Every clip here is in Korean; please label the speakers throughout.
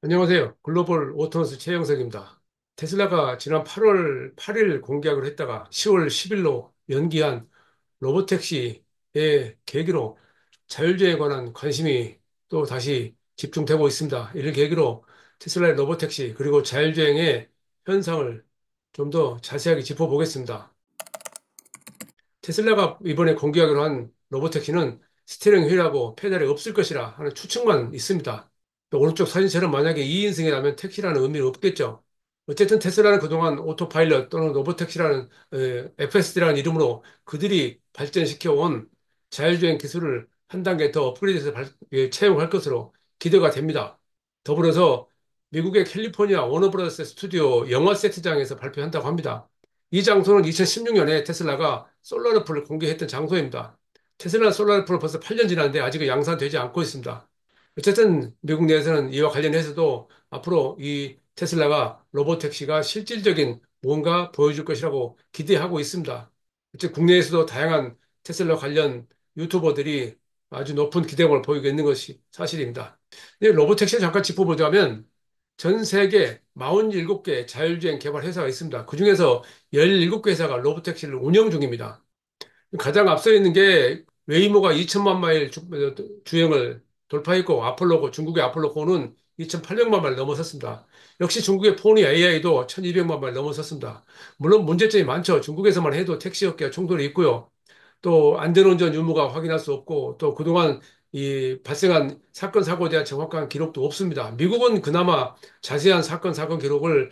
Speaker 1: 안녕하세요. 글로벌 오토노스 최영석입니다. 테슬라가 지난 8월 8일 공개하기로 했다가 10월 10일로 연기한 로보택시의 계기로 자율주행에 관한 관심이 또 다시 집중되고 있습니다. 이를 계기로 테슬라의 로보택시 그리고 자율주행의 현상을 좀 더 자세하게 짚어보겠습니다. 테슬라가 이번에 공개하기로 한 로보택시는 스티어링 휠하고 페달이 없을 것이라 하는 추측만 있습니다. 또 오른쪽 사진처럼 만약에 2인승이라면 택시라는 의미는 없겠죠. 어쨌든 테슬라는 그동안 오토파일럿 또는 로보택시라는 FSD라는 이름으로 그들이 발전시켜 온 자율주행 기술을 한 단계 더 업그레이드해서 채용할 것으로 기대가 됩니다. 더불어서 미국의 캘리포니아 워너브라더스 스튜디오 영화 세트장에서 발표한다고 합니다. 이 장소는 2016년에 테슬라가 솔라르프를 공개했던 장소입니다. 테슬라 솔라르프는 벌써 8년 지났는데 아직은 양산되지 않고 있습니다. 어쨌든 미국 내에서는 이와 관련해서도 앞으로 이 테슬라가 로보택시가 실질적인 뭔가 보여줄 것이라고 기대하고 있습니다. 즉 국내에서도 다양한 테슬라 관련 유튜버들이 아주 높은 기대감을 보이고 있는 것이 사실입니다. 로보택시를 잠깐 짚어보자면 전 세계 47개 자율주행 개발 회사가 있습니다. 그중에서 17개 회사가 로보택시를 운영 중입니다. 가장 앞서 있는 게 웨이모가 2천만 마일 주행을 돌파했고 아폴로고 중국의 아폴로4는 2,800만 마일 넘어섰습니다. 역시 중국의 포니 AI도 1,200만 마일 넘어섰습니다. 물론 문제점이 많죠. 중국에서만 해도 택시 업계와 충돌이 있고요. 또 안전운전 유무가 확인할 수 없고 또 그동안 이 발생한 사건 사고에 대한 정확한 기록도 없습니다. 미국은 그나마 자세한 사건 기록을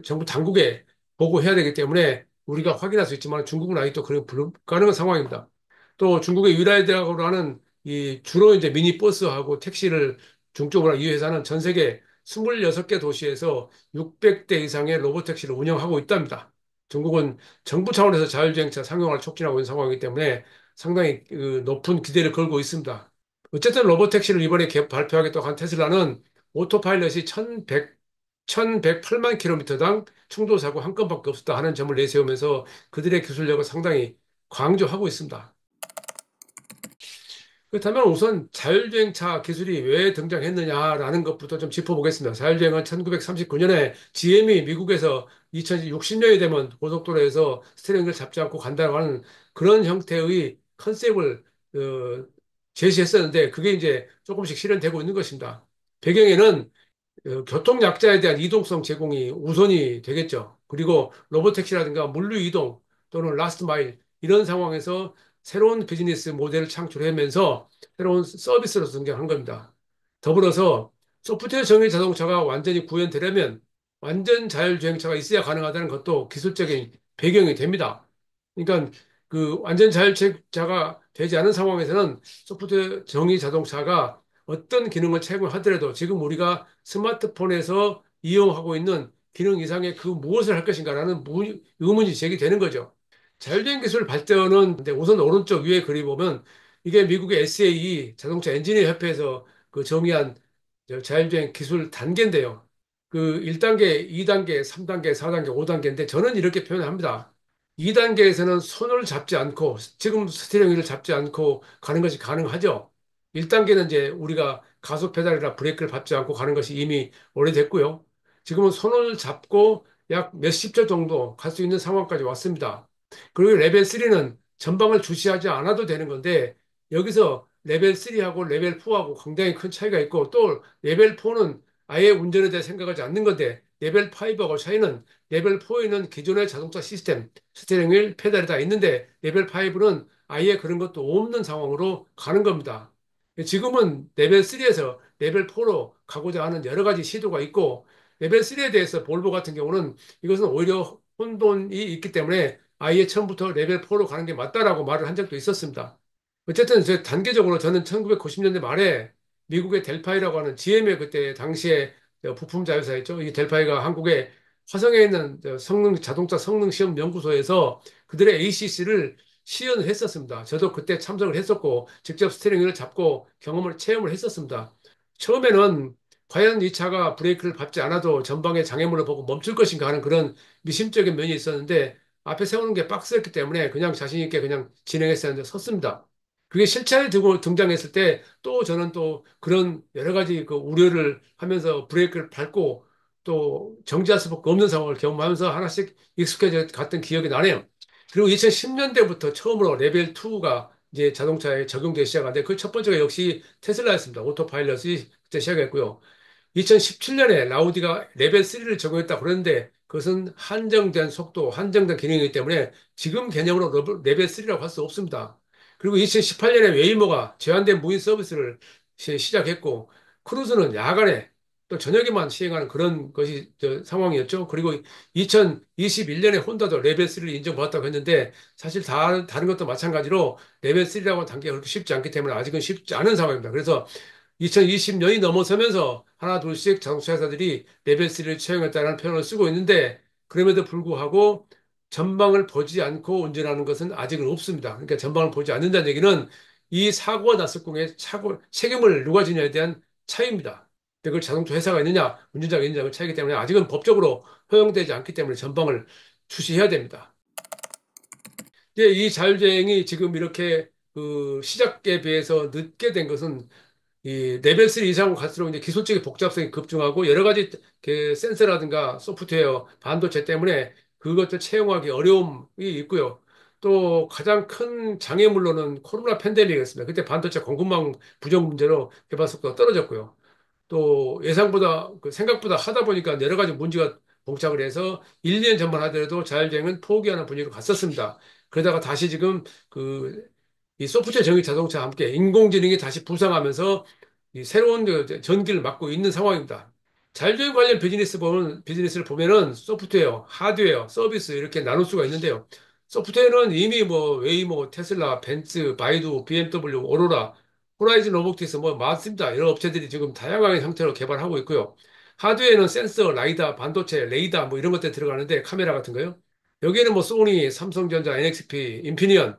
Speaker 1: 정부 당국에 보고해야 되기 때문에 우리가 확인할 수 있지만 중국은 아직도 그런 불가능한 상황입니다. 또 중국의 위라이드라고 하는 이 주로 이제 미니버스하고 택시를 중점으로 한 이 회사는 전 세계 26개 도시에서 600대 이상의 로보택시를 운영하고 있답니다. 중국은 정부 차원에서 자율주행차 상용화를 촉진하고 있는 상황이기 때문에 상당히 그 높은 기대를 걸고 있습니다. 어쨌든 로보택시를 이번에 발표하겠다고 한 테슬라는 오토파일럿이 1108만 킬로미터당 충돌사고 한 건밖에 없었다 하는 점을 내세우면서 그들의 기술력을 상당히 강조하고 있습니다. 그렇다면 우선 자율주행차 기술이 왜 등장했느냐라는 것부터 좀 짚어보겠습니다. 자율주행은 1939년에 GM이 미국에서 2060년이 되면 고속도로에서 스티어링을 잡지 않고 간다고 하는 그런 형태의 컨셉을 어, 제시했었는데 그게 이제 조금씩 실현되고 있는 것입니다. 배경에는 교통약자에 대한 이동성 제공이 우선이 되겠죠. 그리고 로보택시라든가 물류 이동 또는 라스트 마일 이런 상황에서 새로운 비즈니스 모델을 창출하면서 새로운 서비스로 등장한 겁니다. 더불어서 소프트웨어 정의 자동차가 완전히 구현되려면 완전 자율주행차가 있어야 가능하다는 것도 기술적인 배경이 됩니다. 그러니까 그 완전 자율주행차가 되지 않은 상황에서는 소프트웨어 정의 자동차가 어떤 기능을 제공하더라도 지금 우리가 스마트폰에서 이용하고 있는 기능 이상의 그 무엇을 할 것인가라는 의문이 제기되는 거죠. 자율주행 기술 발전은 근데 우선 오른쪽 위에 그리 보면 이게 미국의 SAE 자동차 엔지니어 협회에서 그 정의한 자율주행 기술 단계인데요. 그 1단계, 2단계, 3단계, 4단계, 5단계인데 저는 이렇게 표현합니다. 2단계에서는 손을 잡지 않고 지금 스티어링 휠을 잡지 않고 가는 것이 가능하죠. 1단계는 이제 우리가 가속 페달이나 브레이크를 밟지 않고 가는 것이 이미 오래됐고요. 지금은 손을 잡고 약 몇십 초 정도 갈 수 있는 상황까지 왔습니다. 그리고 레벨 3는 전방을 주시하지 않아도 되는 건데 여기서 레벨 3하고 레벨 4하고 굉장히 큰 차이가 있고 또 레벨 4는 아예 운전에 대해 생각하지 않는 건데 레벨 5하고 차이는 레벨 4에는 기존의 자동차 시스템, 스티어링 휠, 페달이 다 있는데 레벨 5는 아예 그런 것도 없는 상황으로 가는 겁니다. 지금은 레벨 3에서 레벨 4로 가고자 하는 여러 가지 시도가 있고 레벨 3에 대해서 볼보 같은 경우는 이것은 오히려 혼돈이 있기 때문에 아예 처음부터 레벨 4로 가는 게 맞다라고 말을 한 적도 있었습니다. 어쨌든 단계적으로 저는 1990년대 말에 미국의 델파이라고 하는 GM의 그때 당시에 부품 자회사였죠. 이 델파이가 한국에 화성에 있는 자동차 성능 시험 연구소에서 그들의 ACC를 시연을 했었습니다. 저도 그때 참석을 했었고 직접 스티어링을 잡고 체험을 했었습니다. 처음에는 과연 이 차가 브레이크를 밟지 않아도 전방에 장애물을 보고 멈출 것인가 하는 그런 미심적인 면이 있었는데 앞에 세우는 게 빡셌기 때문에 그냥 자신 있게 그냥 진행했었는데 섰습니다. 그게 실체에 등장했을 때 또 저는 또 그런 여러 가지 그 우려를 하면서 브레이크를 밟고 또 정지할 수밖에 없는 상황을 경험하면서 하나씩 익숙해져 갔던 기억이 나네요. 그리고 2010년대부터 처음으로 레벨 2가 이제 자동차에 적용되기 시작하는데 그 첫 번째가 역시 테슬라였습니다. 오토파일럿이 그때 시작했고요. 2017년에 라우디가 레벨 3를 적용했다 그러는데 그것은 한정된 속도, 한정된 기능이기 때문에 지금 개념으로 레벨 3라고 할 수 없습니다. 그리고 2018년에 웨이모가 제한된 무인 서비스를 시작했고 크루즈는 야간에 또 저녁에만 시행하는 그런 것이 상황이었죠. 그리고 2021년에 혼다도 레벨 3를 인정받았다고 했는데 사실 다른 것도 마찬가지로 레벨 3라고 단계가 그렇게 쉽지 않기 때문에 아직은 쉽지 않은 상황입니다. 그래서 2020년이 넘어서면서 하나 둘씩 자동차 회사들이 레벨 3를 채용했다는 표현을 쓰고 있는데 그럼에도 불구하고 전방을 보지 않고 운전하는 것은 아직은 없습니다. 그러니까 전방을 보지 않는다는 얘기는 이 사고가 났을 경우에 책임을 누가 지냐에 대한 차이입니다. 근데 그걸 자동차 회사가 있느냐, 운전자가 있느냐의 그 차이기 때문에 아직은 법적으로 허용되지 않기 때문에 전방을 주시해야 됩니다. 근데 이 자율주행이 지금 이렇게 그 시작에 비해서 늦게 된 것은 이 레벨 3 이상으로 갈수록 이제 기술적인 복잡성이 급증하고 여러 가지 그 센서라든가 소프트웨어, 반도체 때문에 그것들 채용하기 어려움이 있고요. 또 가장 큰 장애물로는 코로나 팬데믹이었습니다. 그때 반도체 공급망 부족 문제로 개발 속도가 떨어졌고요. 또 예상보다 생각보다 하다 보니까 여러 가지 문제가 봉착을 해서 1, 2년 전만 하더라도 자율주행은 포기하는 분위기로 갔었습니다. 그러다가 다시 지금 이 소프트웨어 전기 자동차와 함께 인공지능이 다시 부상하면서 이 새로운 전기를 맞고 있는 상황입니다. 자율주행 관련 비즈니스를 보면은 소프트웨어, 하드웨어, 서비스 이렇게 나눌 수가 있는데요. 소프트웨어는 이미 뭐 웨이모, 테슬라, 벤츠, 바이두, BMW, 오로라, 호라이즌 로보틱스 뭐 많습니다. 이런 업체들이 지금 다양한 형태로 개발하고 있고요. 하드웨어는 센서, 라이다, 반도체, 레이더 뭐 이런 것들 들어가는데 카메라 같은 거요. 여기에는 뭐 소니, 삼성전자, NXP, 인피니언,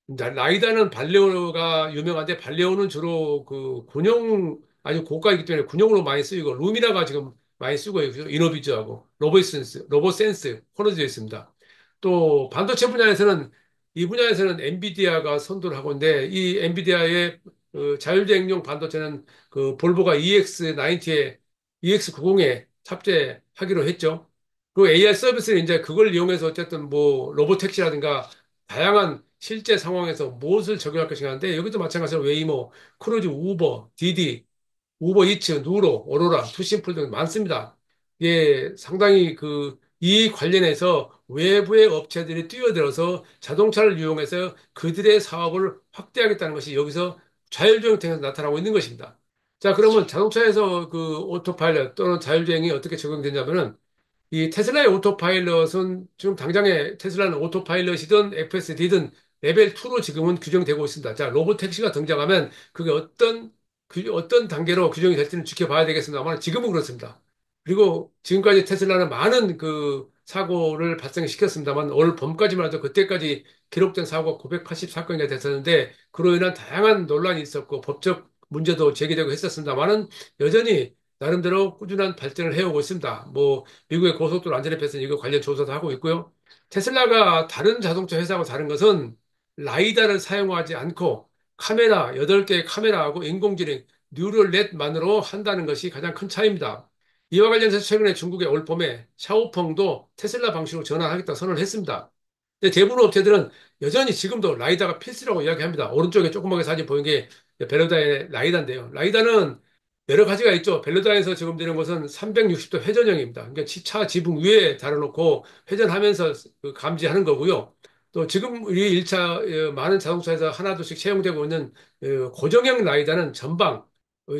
Speaker 1: 라이다는 발레오가 유명한데 발레오는 주로 그 군용 아주 고가이기 때문에 군용으로 많이 쓰이고 루미나가 지금 많이 쓰고 있고요. 이노비즈하고 로보센스, 코너지어 있습니다. 또 반도체 분야에서는 이 분야에서는 엔비디아가 선도를 하고 있는데 이 엔비디아의 그 자율주행용 반도체는 그 볼보가 EX90에 EX90에 탑재하기로 했죠. 그 AI 서비스는 이제 그걸 이용해서 어쨌든 뭐 로보택시라든가 다양한 실제 상황에서 무엇을 적용할 것인가 하는데 여기도 마찬가지로 웨이모, 크루즈, 우버, 디디, 우버 이츠, 누로, 오로라, 투심플 등 많습니다. 예, 상당히 이 관련해서 외부의 업체들이 뛰어들어서 자동차를 이용해서 그들의 사업을 확대하겠다는 것이 여기서 자율주행 등에서 나타나고 있는 것입니다. 자, 그러면 자동차에서 그 오토파일럿 또는 자율주행이 어떻게 적용되냐면은 이 테슬라의 오토파일럿은 지금 당장에 테슬라는 오토파일럿이든 FSD든 레벨 2로 지금은 규정되고 있습니다. 자, 로보택시가 등장하면 그게 어떤 단계로 규정이 될지는 지켜봐야 되겠습니다만 지금은 그렇습니다. 그리고 지금까지 테슬라는 많은 그 사고를 발생시켰습니다만 올 봄까지만 해도 그때까지 기록된 사고가 980사건이나 됐었는데 그로 인한 다양한 논란이 있었고 법적 문제도 제기되고 했었습니다만은 여전히 나름대로 꾸준한 발전을 해오고 있습니다. 뭐 미국의 고속도로 안전협회에서 이거 관련 조사도 하고 있고요. 테슬라가 다른 자동차 회사하고 다른 것은 라이다를 사용하지 않고 카메라, 8개의 카메라하고 인공지능, 뉴럴넷만으로 한다는 것이 가장 큰 차이입니다. 이와 관련해서 최근에 중국의 올 봄에 샤오펑도 테슬라 방식으로 전환하겠다 선언을 했습니다. 근데 대부분 업체들은 여전히 지금도 라이다가 필수라고 이야기합니다. 오른쪽에 조그맣게 사진 보이는 게 베르다의 라이다인데요. 라이다는 여러 가지가 있죠. 벨로다에서 적용되는 것은 360도 회전형입니다. 그러니까 차 지붕 위에 달아놓고 회전하면서 그 감지하는 거고요. 또 지금 우리 1차 많은 자동차에서 하나둘씩 채용되고 있는 고정형 라이다는 전방,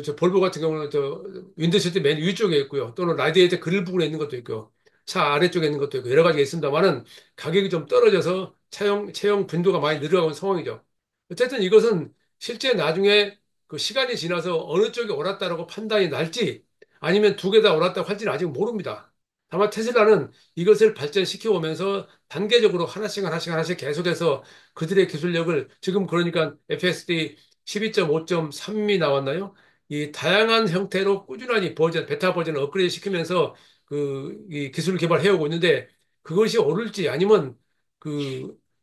Speaker 1: 저 볼보 같은 경우는 저 윈드시트 맨 위쪽에 있고요. 또는 라디에이터 그릴 부분에 있는 것도 있고요. 차 아래쪽에 있는 것도 있고 여러 가지가 있습니다만은 가격이 좀 떨어져서 채용 빈도가 많이 늘어가는 상황이죠. 어쨌든 이것은 실제 나중에 그 시간이 지나서 어느 쪽이 옳았다라고 판단이 날지 아니면 두 개 다 옳았다고 할지는 아직 모릅니다. 다만 테슬라는 이것을 발전시켜 오면서 단계적으로 하나씩 계속해서 그들의 기술력을 지금 그러니까 FSD 12.5.3이 나왔나요? 이 다양한 형태로 꾸준히 베타 버전을 업그레이드 시키면서 이 기술을 개발해 오고 있는데 그것이 오를지 아니면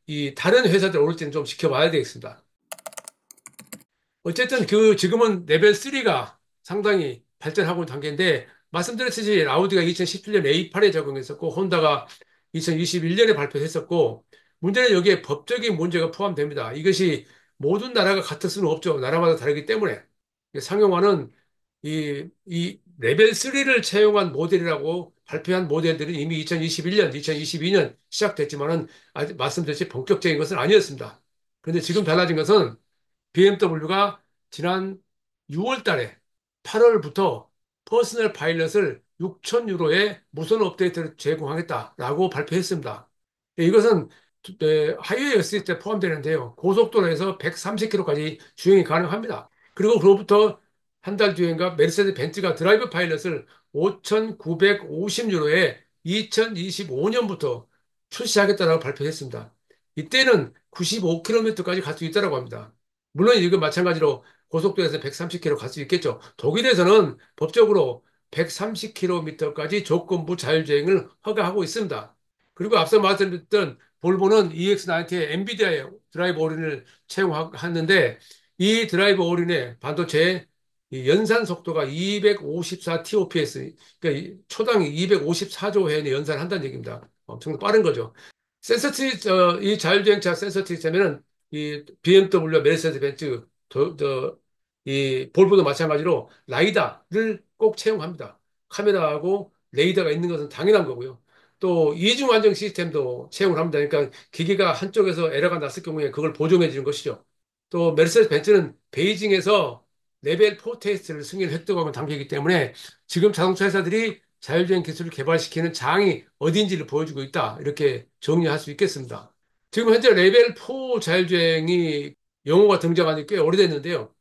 Speaker 1: 이 다른 회사들 오를지는 좀 지켜봐야 되겠습니다. 어쨌든 그 지금은 레벨 3가 상당히 발전하고 있는 단계인데 말씀드렸듯이 아우디가 2017년 A8에 적용했었고 혼다가 2021년에 발표했었고 문제는 여기에 법적인 문제가 포함됩니다. 이것이 모든 나라가 같을 수는 없죠. 나라마다 다르기 때문에 상용화는 이 레벨 3를 채용한 모델이라고 발표한 모델들은 이미 2021년, 2022년 시작됐지만은 아직 말씀드렸듯이 본격적인 것은 아니었습니다. 그런데 지금 달라진 것은 BMW가 지난 6월 달에 8월부터 퍼스널 파일럿을 6천 유로에 무선 업데이트를 제공하겠다라고 발표했습니다. 이것은 하이웨이 어시스트에 포함되는데요. 고속도로에서 130km까지 주행이 가능합니다. 그리고 그로부터 한 달 뒤인가 메르세데스 벤츠가 드라이브 파일럿을 5,950유로에 2025년부터 출시하겠다라고 발표했습니다. 이때는 95km까지 갈 수 있다고 합니다. 물론 이거 마찬가지로 고속도로에서 130km 갈 수 있겠죠. 독일에서는 법적으로 130km까지 조건부 자율주행을 허가하고 있습니다. 그리고 앞서 말씀드렸던 볼보는 EX90에 엔비디아의 드라이브 오린을 채용하는데 이 드라이브 오린의 반도체 이 연산 속도가 254 TOPS, 그러니까 초당 254조 회의 연산을 한다는 얘기입니다. 엄청 빠른 거죠. 이 자율주행차 센서티 시스템에는 이 BMW, 메르세데스 벤츠, 이 볼보도 마찬가지로 라이다를 꼭 채용합니다. 카메라하고 레이더가 있는 것은 당연한 거고요. 또 이중 안정 시스템도 채용을 합니다. 그러니까 기계가 한쪽에서 에러가 났을 경우에 그걸 보정해 주는 것이죠. 또 메르세데스 벤츠는 베이징에서 레벨 4 테스트를 승인을 획득하는 단계이기 때문에 지금 자동차 회사들이 자율주행 기술을 개발시키는 장이 어딘지를 보여주고 있다. 이렇게 정리할 수 있겠습니다. 지금 현재 레벨 4 자율주행이 용어가 등장한 지 꽤 오래됐는데요.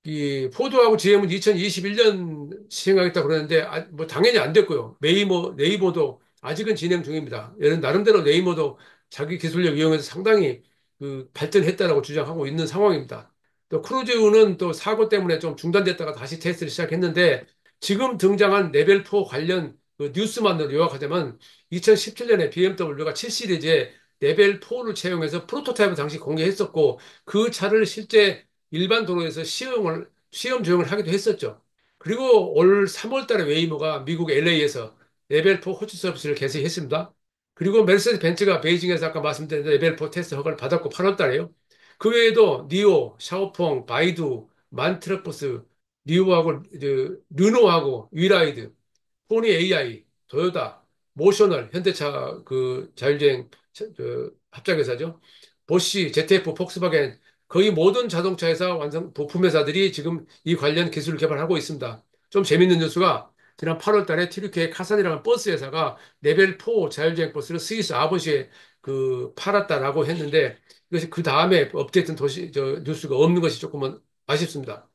Speaker 1: 이 포드하고 GM은 2021년 시행하겠다 그러는데 뭐 당연히 안 됐고요. 네이버도 아직은 진행 중입니다. 얘는 나름대로 네이버도 자기 기술력 이용해서 상당히 그 발전했다라고 주장하고 있는 상황입니다. 또 크루즈는 또 사고 때문에 좀 중단됐다가 다시 테스트를 시작했는데 지금 등장한 레벨 4 관련 그 뉴스만으로 요약하자면 2017년에 BMW가 7 시리즈에 레벨 4를 채용해서 프로토타입을 당시 공개했었고 그 차를 실제 일반 도로에서 시험 주행을 하기도 했었죠. 그리고 올 3월 달에 웨이모가 미국 LA에서 레벨 4 호출 서비스를 개시했습니다. 그리고 메르세데스 벤츠가 베이징에서 아까 말씀드린 레벨 4 테스트 허가를 받았고 8월 달에요. 그 외에도 니오, 샤오펑, 바이두, 만트럭버스, 니오하고 르노하고 위라이드, 포니 AI, 도요타, 모셔널, 현대차 그 자율주행 합작회사죠. 보쉬, ZF, 폭스바겐 거의 모든 자동차 회사 완성 부품 회사들이 지금 이 관련 기술을 개발하고 있습니다. 좀 재밌는 뉴스가 지난 8월 달에 티르키의 카산이라는 버스 회사가 레벨 4 자율주행 버스를 스위스 아버지에 그 팔았다라고 했는데 이것이 그 다음에 업데이트된 뉴스가 없는 것이 조금은 아쉽습니다.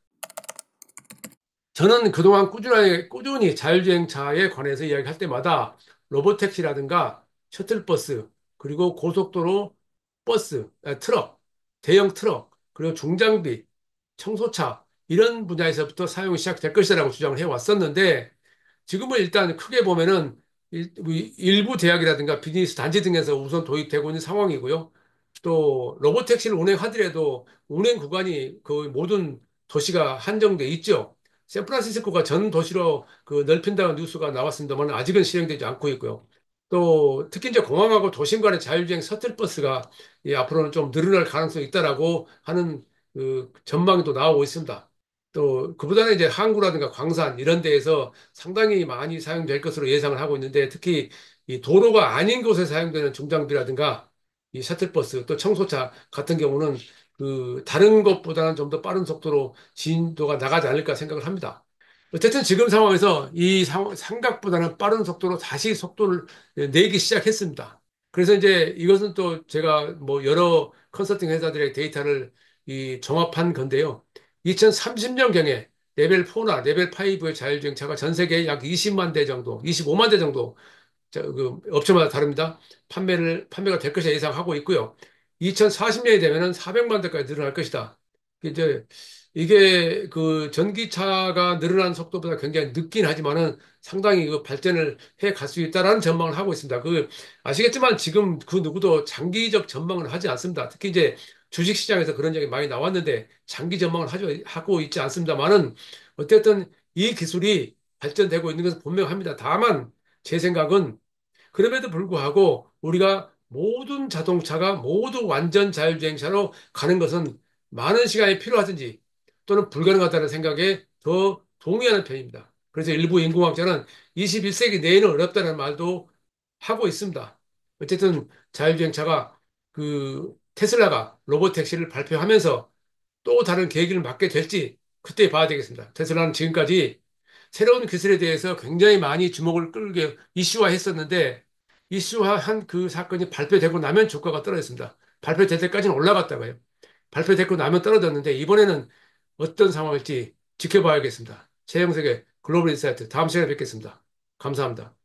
Speaker 1: 저는 그동안 꾸준히 자율주행차에 관해서 이야기할 때마다 로보택시라든가 셔틀버스, 그리고 고속도로 트럭, 대형 트럭, 그리고 중장비, 청소차, 이런 분야에서부터 사용이 시작될 것이라고 주장을 해왔었는데, 지금은 일단 크게 보면은 일부 대학이라든가 비즈니스 단지 등에서 우선 도입되고 있는 상황이고요. 또 로보택시를 운행하더라도 운행 구간이 거의 모든 도시가 한정돼 있죠. 샌프란시스코가 전 도시로 그 넓힌다는 뉴스가 나왔습니다만 아직은 실행되지 않고 있고요. 또 특히 이제 공항하고 도심 간의 자율주행 셔틀버스가 앞으로는 좀 늘어날 가능성이 있다라고 하는 그 전망이 또 나오고 있습니다. 또 그보다는 이제 항구라든가 광산 이런 데에서 상당히 많이 사용될 것으로 예상을 하고 있는데 특히 이 도로가 아닌 곳에 사용되는 중장비라든가 이 셔틀버스 또 청소차 같은 경우는 그 다른 것보다는 좀 더 빠른 속도로 진도가 나가지 않을까 생각을 합니다. 어쨌든 지금 상황에서 생각보다는 빠른 속도로 다시 속도를 내기 시작했습니다. 그래서 이제 이것은 또 제가 뭐 여러 컨설팅 회사들의 데이터를 이 종합한 건데요. 2030년경에 레벨 4나 레벨 5의 자율주행차가 전 세계에 약 20만 대 정도, 25만 대 정도 그 업체마다 다릅니다. 판매가 될 것이 예상하고 있고요. 2040년이 되면은 400만 대까지 늘어날 것이다. 이제 이게 그 전기차가 늘어난 속도보다 굉장히 늦긴 하지만은 상당히 그 발전을 해 갈 수 있다라는 전망을 하고 있습니다. 그 아시겠지만 지금 그 누구도 장기적 전망을 하지 않습니다. 특히 이제 주식시장에서 그런 얘기 많이 나왔는데 장기 전망을 하고 있지 않습니다만은 어쨌든 이 기술이 발전되고 있는 것은 분명합니다. 다만 제 생각은 그럼에도 불구하고 우리가 모든 자동차가 모두 완전 자율주행차로 가는 것은 많은 시간이 필요하든지 또는 불가능하다는 생각에 더 동의하는 편입니다. 그래서 일부 인공학자는 21세기 내에는 어렵다는 말도 하고 있습니다. 어쨌든 자율주행차가 테슬라가 로보택시를 발표하면서 또 다른 계기를 맞게 될지 그때 봐야 되겠습니다. 테슬라는 지금까지 새로운 기술에 대해서 굉장히 많이 주목을 끌게 이슈화했었는데 이슈화한 그 사건이 발표되고 나면 주가가 떨어졌습니다. 발표될 때까지는 올라갔다가요. 발표되고 나면 떨어졌는데 이번에는 어떤 상황일지 지켜봐야겠습니다. 최영석의 글로벌 인사이트 다음 시간에 뵙겠습니다. 감사합니다.